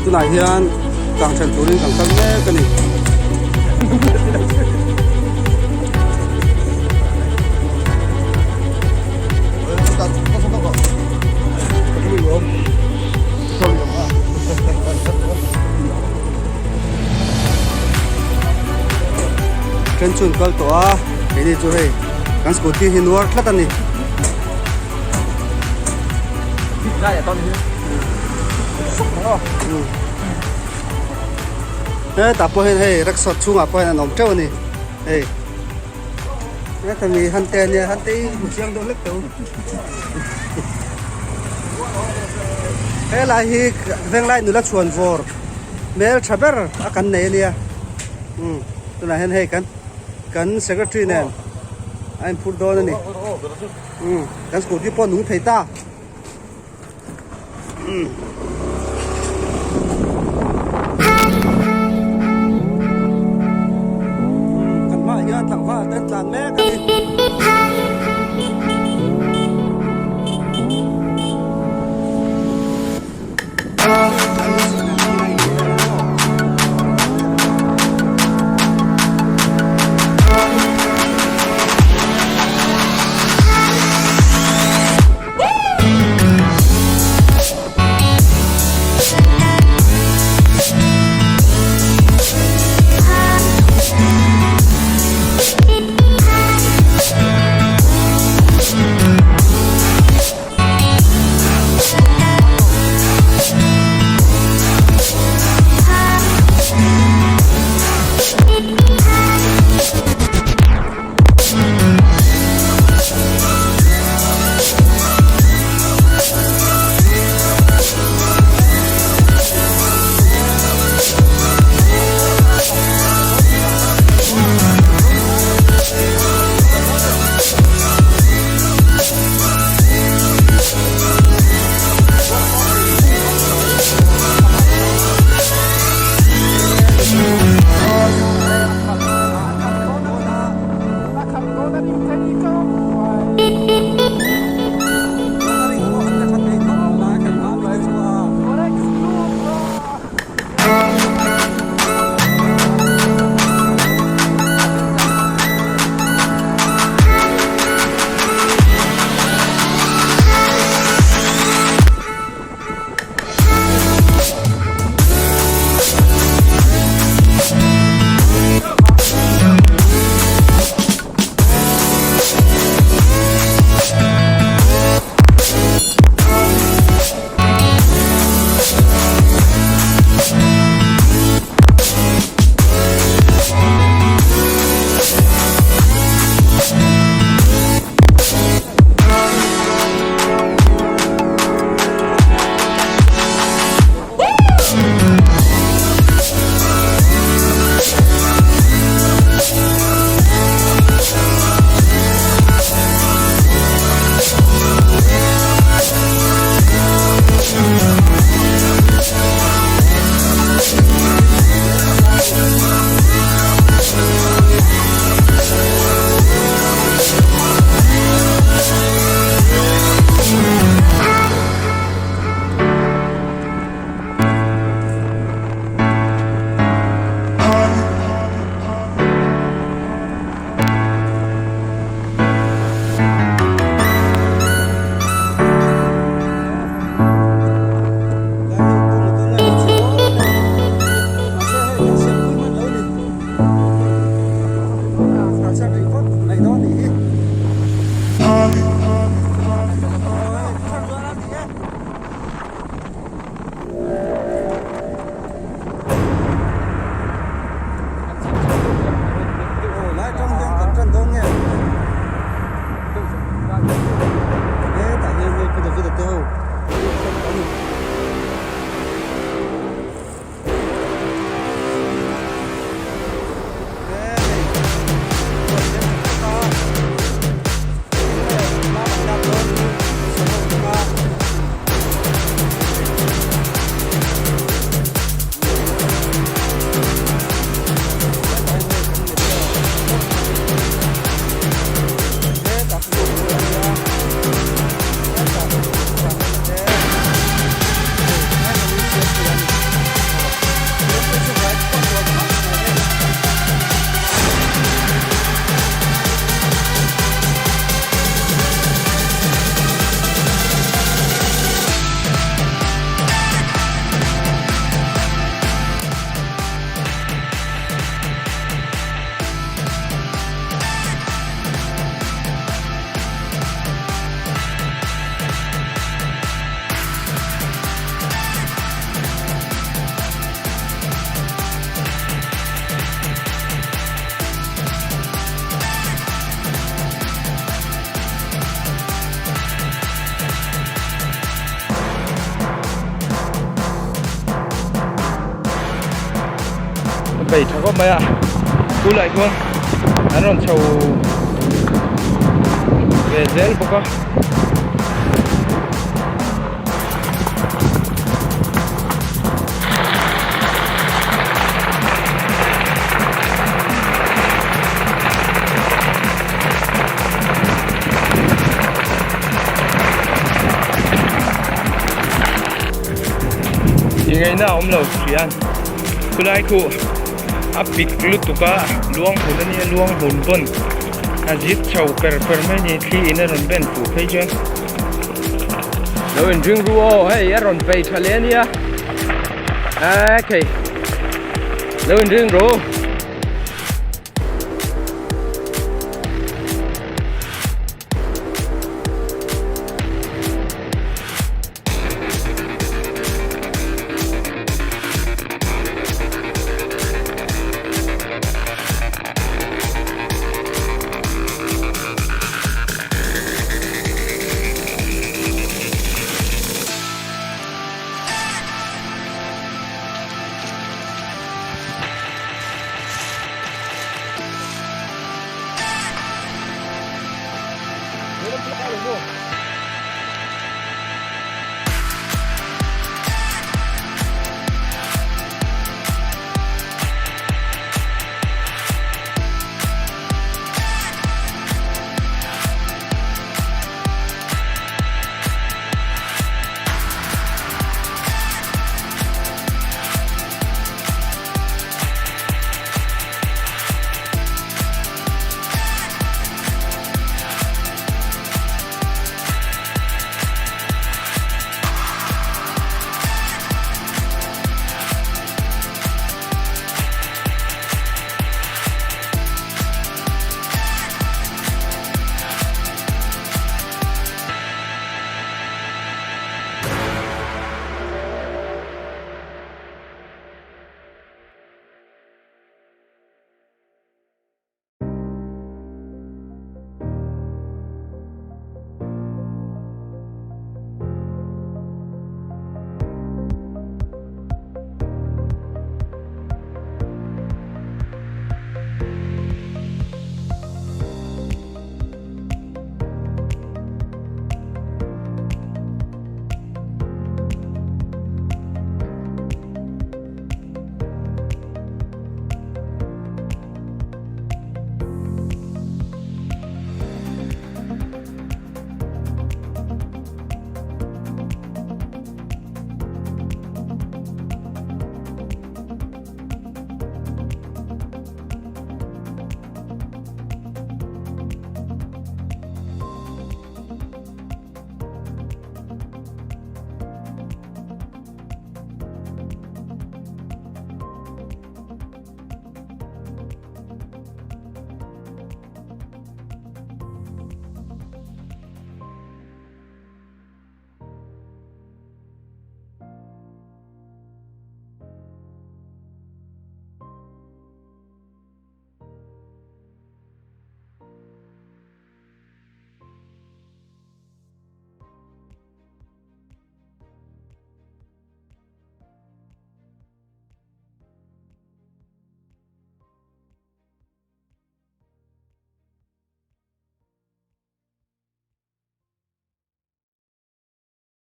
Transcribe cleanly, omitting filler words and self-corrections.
tu nai hian kang chan turin kang kal me kani ken chun kal to a ini chu hei kan scooty hin war thlat ani ra ya ton ni ta po hei rickshaw chunga po an om treu ni hei ne ta mi han te ni han te chiang do lek to he lai hi veng lai nu la chuan vor mel thaber a kan nei nia tu na hen hei kan secretary nen anh phun đo này kan scooty po nung thei ta kan ma hian thang pha ten tlang me kan bảy thằng có mấy ạ cú lại luôn anh còn chầu về dễ bốc á ngày nào ông lâu chuyện cứ lại cụ áp bịch lút tụ cả luang hồn anh luang hồn bồn zip chầu per mấy nhỉ khi in rồi bên phụ thấy chưa rồi riêng ruo hay rồi về Thelh nha ok rồi riêng ruo